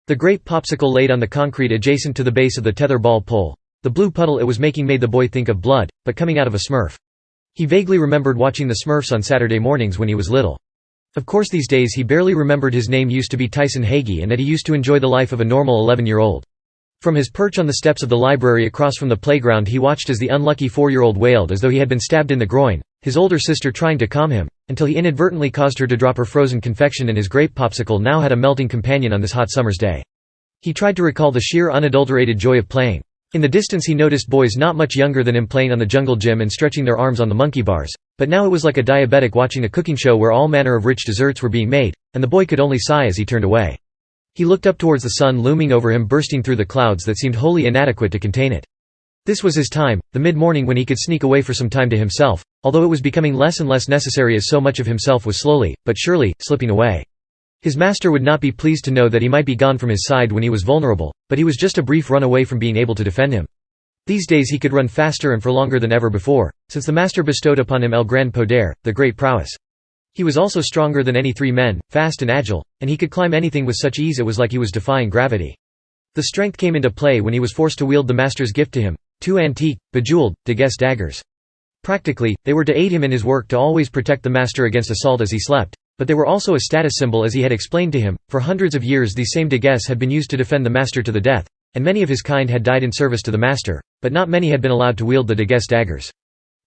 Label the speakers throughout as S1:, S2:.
S1: The grape Popsicle laid on the concrete adjacent to the base of the tether ball pole. The blue puddle it was making made the boy think of blood, but coming out of a Smurf. He vaguely remembered watching the Smurfs on Saturday mornings when he was little. Of course these days he barely remembered his name used to be Tyson Hagee and that he used to enjoy the life of a normal 11-year-old. From his perch on the steps of the library across from the playground he watched as the unlucky 4-year-old wailed as though he had been stabbed in the groin, his older sister trying to calm him, until he inadvertently caused her to drop her frozen confection and his grape Popsicle now had a melting companion on this hot summer's day. He tried to recall the sheer unadulterated joy of playing. In the distance he noticed boys not much younger than him playing on the jungle gym and stretching their arms on the monkey bars, but now it was like a diabetic watching a cooking show where all manner of rich desserts were being made, and the boy could only sigh as he turned away. He looked up towards the sun looming over him bursting through the clouds that seemed wholly inadequate to contain it. This was his time, the mid-morning when he could sneak away for some time to himself, although it was becoming less and less necessary as so much of himself was slowly, but surely, slipping away. His master would not be pleased to know that he might be gone from his side when he was vulnerable, but he was just a brief run away from being able to defend him. These days he could run faster and for longer than ever before, since the master bestowed upon him el gran poder, the great prowess. He was also stronger than any 3 men, fast and agile, and he could climb anything with such ease it was like he was defying gravity. The strength came into play when he was forced to wield the master's gift to him, 2 antique, bejeweled, daguerre daggers. Practically, they were to aid him in his work to always protect the master against assault as he slept, but they were also a status symbol as he had explained to him. For hundreds of years these same daguerres had been used to defend the master to the death, and many of his kind had died in service to the master, but not many had been allowed to wield the daguerre daggers.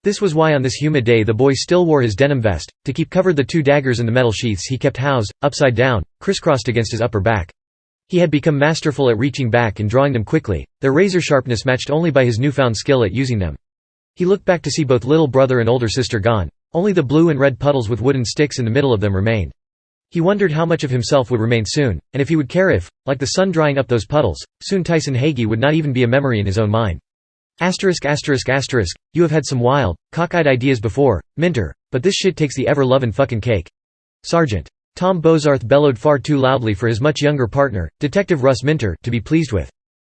S1: This was why on this humid day the boy still wore his denim vest, to keep covered the 2 daggers in the metal sheaths he kept housed, upside down, crisscrossed against his upper back. He had become masterful at reaching back and drawing them quickly, their razor sharpness matched only by his newfound skill at using them. He looked back to see both little brother and older sister gone, only the blue and red puddles with wooden sticks in the middle of them remained. He wondered how much of himself would remain soon, and if he would care if, like the sun drying up those puddles, soon Tyson Hagee would not even be a memory in his own mind. You have had some wild, cockeyed ideas before, Minter, but this shit takes the ever-lovin' fucking cake. Sergeant. Tom Bozarth bellowed far too loudly for his much younger partner, Detective Russ Minter, to be pleased with.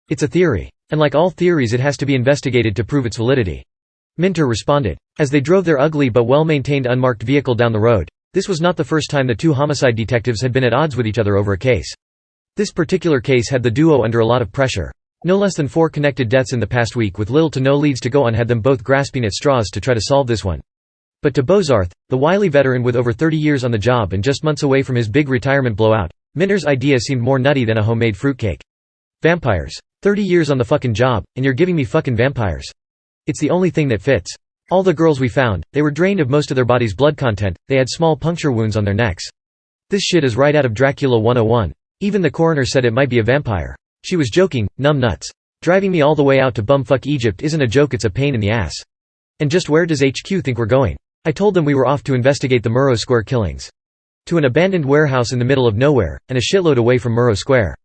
S1: It's a theory. And like all theories it has to be investigated to prove its validity. Minter responded. As they drove their ugly but well-maintained unmarked vehicle down the road, this was not the first time the 2 homicide detectives had been at odds with each other over a case. This particular case had the duo under a lot of pressure. No less than 4 connected deaths in the past week with little to no leads to go on had them both grasping at straws to try to solve this one. But to Bozarth, the wily veteran with over 30 years on the job and just months away from his big retirement blowout, Minter's idea seemed more nutty than a homemade fruitcake. Vampires. 30 years on the fucking job, and you're giving me fucking vampires. It's the only thing that fits. All the girls we found, they were drained of most of their body's blood content, they had small puncture wounds on their necks. This shit is right out of Dracula 101. Even the coroner said it might be a vampire. She was joking, numb nuts. Driving me all the way out to bumfuck Egypt isn't a joke, it's a pain in the ass. And just where does HQ think we're going? I told them we were off to investigate the Murrow Square killings. To an abandoned warehouse in the middle of nowhere, and a shitload away from Murrow Square.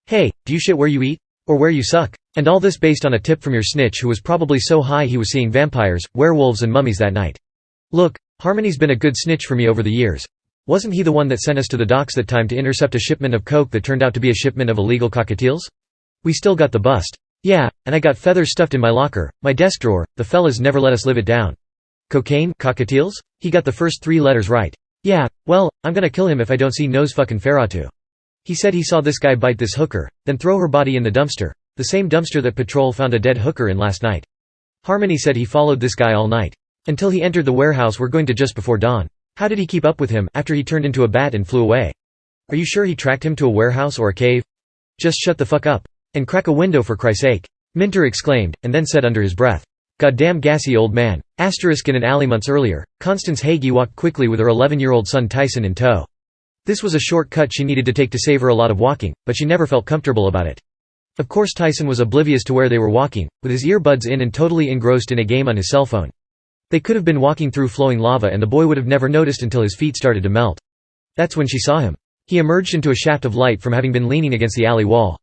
S1: Hey, do you shit where you eat? Or where you suck? And all this based on a tip from your snitch who was probably so high he was seeing vampires, werewolves and mummies that night. Look, Harmony's been a good snitch for me over the years. Wasn't he the one that sent us to the docks that time to intercept a shipment of coke that turned out to be a shipment of illegal cockatiels? We still got the bust. Yeah, and I got feathers stuffed in my locker, my desk drawer, the fellas never let us live it down. Cocaine, cockatiels? He got the first 3 letters right. Yeah, well, I'm gonna kill him if I don't see nose fucking Ferratu. He said he saw this guy bite this hooker, then throw her body in the dumpster, the same dumpster that patrol found a dead hooker in last night. Harmony said he followed this guy all night. Until he entered the warehouse we're going to just before dawn. How did he keep up with him after he turned into a bat and flew away? Are you sure he tracked him to a warehouse or a cave? Just shut the fuck up. And crack a window for Christ's sake. Minter exclaimed, and then said under his breath. Goddamn gassy old man. In an alley months earlier, Constance Hagee walked quickly with her 11-year-old son Tyson in tow. This was a short cut she needed to take to save her a lot of walking, but she never felt comfortable about it. Of course Tyson was oblivious to where they were walking, with his earbuds in and totally engrossed in a game on his cell phone. They could have been walking through flowing lava and the boy would have never noticed until his feet started to melt. That's when she saw him. He emerged into a shaft of light from having been leaning against the alley wall.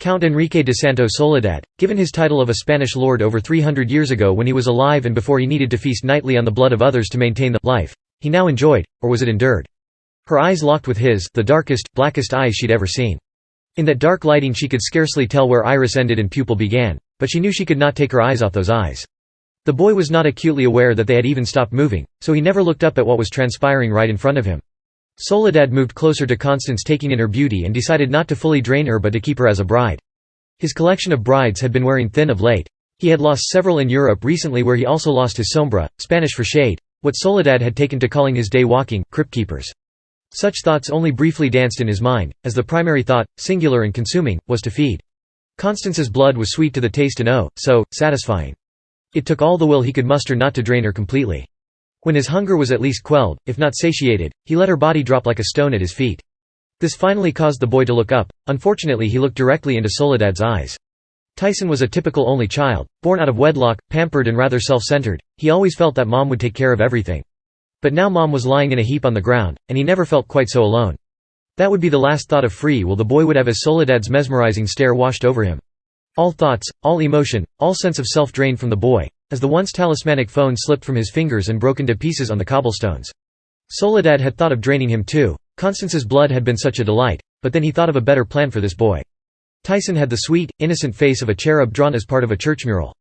S1: Count Enrique de Soledad, given his title of a Spanish lord over 300 years ago when he was alive and before he needed to feast nightly on the blood of others to maintain the life he now enjoyed, or was it endured? Her eyes locked with his, the darkest, blackest eyes she'd ever seen. In that dark lighting she could scarcely tell where iris ended and pupil began, but she knew she could not take her eyes off those eyes. The boy was not acutely aware that they had even stopped moving, so he never looked up at what was transpiring right in front of him. Soledad moved closer to Constance, taking in her beauty, and decided not to fully drain her but to keep her as a bride. His collection of brides had been wearing thin of late. He had lost several in Europe recently, where he also lost his sombra, Spanish for shade, what Soledad had taken to calling his day-walking crypt keepers. Such thoughts only briefly danced in his mind, as the primary thought, singular and consuming, was to feed. Constance's blood was sweet to the taste and oh, so satisfying. It took all the will he could muster not to drain her completely. When his hunger was at least quelled, if not satiated, he let her body drop like a stone at his feet. This finally caused the boy to look up. Unfortunately, he looked directly into Soledad's eyes. Tyson was a typical only child, born out of wedlock, pampered and rather self-centered. He always felt that mom would take care of everything. But now mom was lying in a heap on the ground, and he never felt quite so alone. That would be the last thought of free will the boy would have as Soledad's mesmerizing stare washed over him. All thoughts, all emotion, all sense of self drained from the boy, as the once talismanic phone slipped from his fingers and broke into pieces on the cobblestones. Soledad had thought of draining him too. Constance's blood had been such a delight, but then he thought of a better plan for this boy. Tyson had the sweet, innocent face of a cherub drawn as part of a church mural.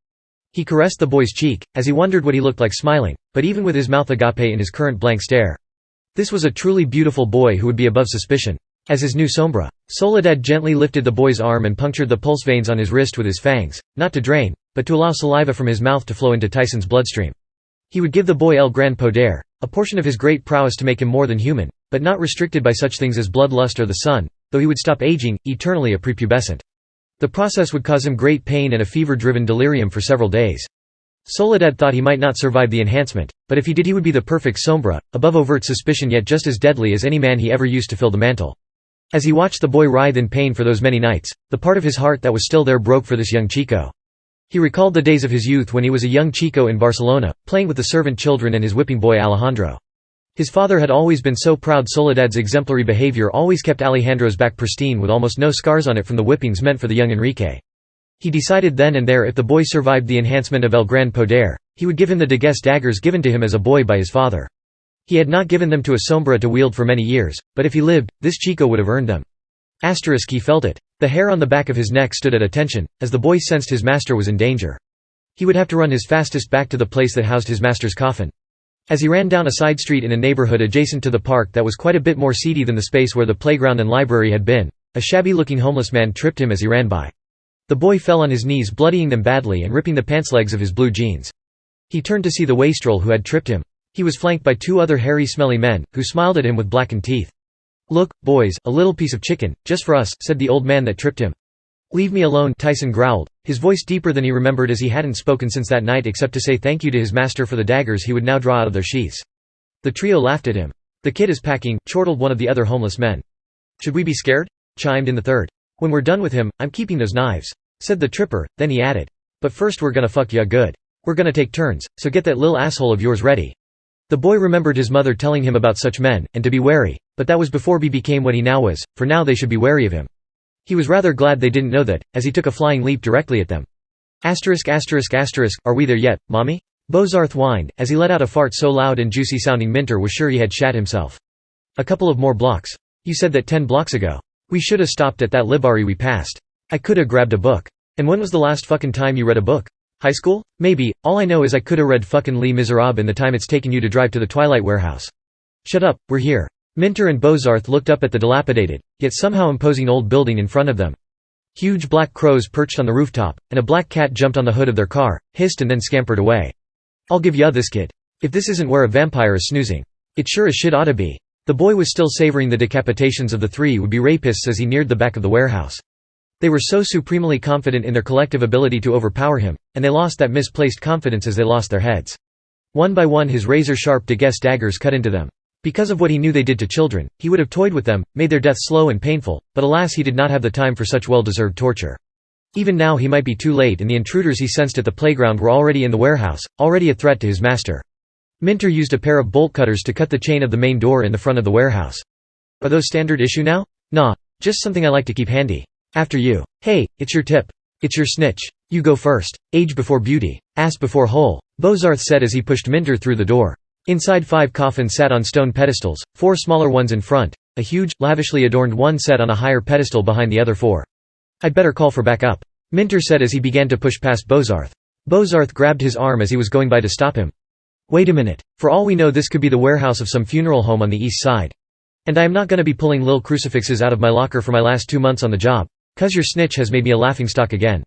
S1: He caressed the boy's cheek, as he wondered what he looked like smiling, but even with his mouth agape in his current blank stare. This was a truly beautiful boy who would be above suspicion. As his new sombra, Soledad gently lifted the boy's arm and punctured the pulse veins on his wrist with his fangs, not to drain, but to allow saliva from his mouth to flow into Tyson's bloodstream. He would give the boy el gran poder, a portion of his great prowess to make him more than human, but not restricted by such things as bloodlust or the sun, though he would stop aging, eternally a prepubescent. The process would cause him great pain and a fever-driven delirium for several days. Soledad thought he might not survive the enhancement, but if he did he would be the perfect sombra, above overt suspicion yet just as deadly as any man he ever used to fill the mantle. As he watched the boy writhe in pain for those many nights, the part of his heart that was still there broke for this young Chico. He recalled the days of his youth when he was a young Chico in Barcelona, playing with the servant children and his whipping boy Alejandro. His father had always been so proud. Soledad's exemplary behavior always kept Alejandro's back pristine with almost no scars on it from the whippings meant for the young Enrique. He decided then and there if the boy survived the enhancement of El Gran Poder, he would give him the Degues daggers given to him as a boy by his father. He had not given them to a sombra to wield for many years, but if he lived, this Chico would have earned them. He felt it. The hair on the back of his neck stood at attention, as the boy sensed his master was in danger. He would have to run his fastest back to the place that housed his master's coffin. As he ran down a side street in a neighborhood adjacent to the park that was quite a bit more seedy than the space where the playground and library had been, a shabby-looking homeless man tripped him as he ran by. The boy fell on his knees, bloodying them badly and ripping the pantslegs of his blue jeans. He turned to see the wastrel who had tripped him. He was flanked by two other hairy, smelly men, who smiled at him with blackened teeth. "Look, boys, a little piece of chicken, just for us," said the old man that tripped him. "Leave me alone," Tyson growled, his voice deeper than he remembered, as he hadn't spoken since that night except to say thank you to his master for the daggers he would now draw out of their sheaths. The trio laughed at him. "The kid is packing," chortled one of the other homeless men. "Should we be scared?" chimed in the third. "When we're done with him, I'm keeping those knives," said the tripper, then he added, "But first we're gonna fuck ya good. We're gonna take turns, so get that lil asshole of yours ready." The boy remembered his mother telling him about such men, and to be wary, but that was before he became what he now was, for now they should be wary of him. He was rather glad they didn't know that, as he took a flying leap directly at them. Are we there yet, mommy? Bozarth whined, as he let out a fart so loud and juicy sounding Minter was sure he had shat himself. "A couple of more blocks. You said that 10 blocks ago. We shoulda stopped at that library we passed. I coulda grabbed a book. And when was the last fucking time you read a book? High school? Maybe. All I know is I coulda read fucking Les Miserables in the time it's taken you to drive to the Twilight Warehouse." "Shut up, we're here." Minter and Bozarth looked up at the dilapidated, yet somehow imposing old building in front of them. Huge black crows perched on the rooftop, and a black cat jumped on the hood of their car, hissed and then scampered away. "I'll give ya this kid. If this isn't where a vampire is snoozing. It sure as shit oughta be." The boy was still savoring the decapitations of the three would-be rapists as he neared the back of the warehouse. They were so supremely confident in their collective ability to overpower him, and they lost that misplaced confidence as they lost their heads. One by one his razor-sharp Degues daggers cut into them. Because of what he knew they did to children, he would have toyed with them, made their death slow and painful, but alas he did not have the time for such well-deserved torture. Even now he might be too late, and the intruders he sensed at the playground were already in the warehouse, already a threat to his master. Minter used a pair of bolt cutters to cut the chain of the main door in the front of the warehouse. "Are those standard issue now?" "Nah, just something I like to keep handy." "After you." "Hey, it's your tip. It's your snitch. You go first. Age before beauty. Ass before hole," Bozarth said as he pushed Minter through the door. Inside 5 coffins sat on stone pedestals, 4 smaller ones in front, a huge, lavishly adorned one sat on a higher pedestal behind the other 4. "I'd better call for backup," Minter said as he began to push past Bozarth. Bozarth grabbed his arm as he was going by to stop him. "Wait a minute. For all we know this could be the warehouse of some funeral home on the east side. And I am not gonna be pulling lil crucifixes out of my locker for my last 2 months on the job. 'Cause your snitch has made me a laughingstock again.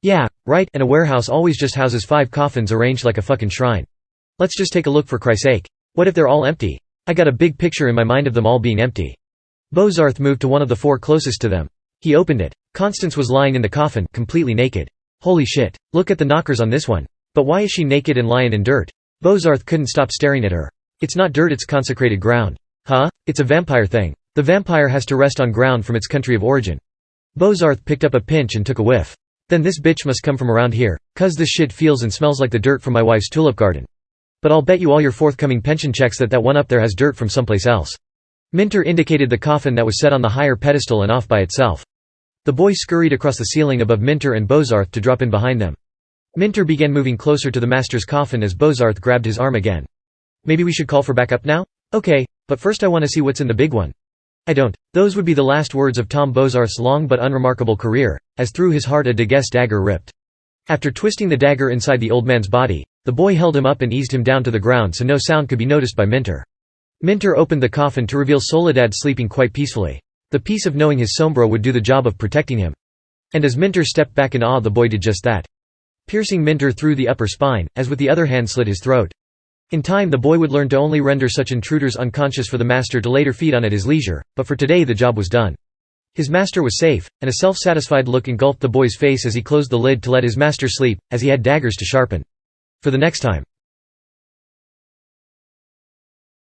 S1: Yeah, right, and a warehouse always just houses 5 coffins arranged like a fucking shrine. Let's just take a look for Christ's sake. What if they're all empty? I got a big picture in my mind of them all being empty. Bozarth moved to one of the 4 closest to them. He opened it. Constance was lying in the coffin, completely naked. Holy shit, look at the knockers on this one. But why is she naked and lying in dirt? Bozarth couldn't stop staring at her. It's not dirt, it's consecrated ground. Huh? It's a vampire thing. The vampire has to rest on ground from its country of origin. Bozarth picked up a pinch and took a whiff. Then this bitch must come from around here, 'cause this shit feels and smells like the dirt from my wife's tulip garden. But I'll bet you all your forthcoming pension checks that one up there has dirt from someplace else. Minter indicated the coffin that was set on the higher pedestal and off by itself. The boy scurried across the ceiling above Minter and Bozarth to drop in behind them. Minter began moving closer to the master's coffin as Bozarth grabbed his arm again. Maybe we should call for backup now? Okay, but first I want to see what's in the big one. I don't. Those would be the last words of Tom Bozarth's long but unremarkable career, as through his heart a Deguess dagger ripped. After twisting the dagger inside the old man's body, the boy held him up and eased him down to the ground so no sound could be noticed by Minter. Minter opened the coffin to reveal Soledad sleeping quite peacefully. The peace of knowing his Sombra would do the job of protecting him. And as Minter stepped back in awe, the boy did just that. Piercing Minter through the upper spine, as with the other hand slit his throat. In time the boy would learn to only render such intruders unconscious for the master to later feed on at his leisure, but for today the job was done. His master was safe, and a self-satisfied look engulfed the boy's face as he closed the lid to let his master sleep, as he had daggers to sharpen. For the next time.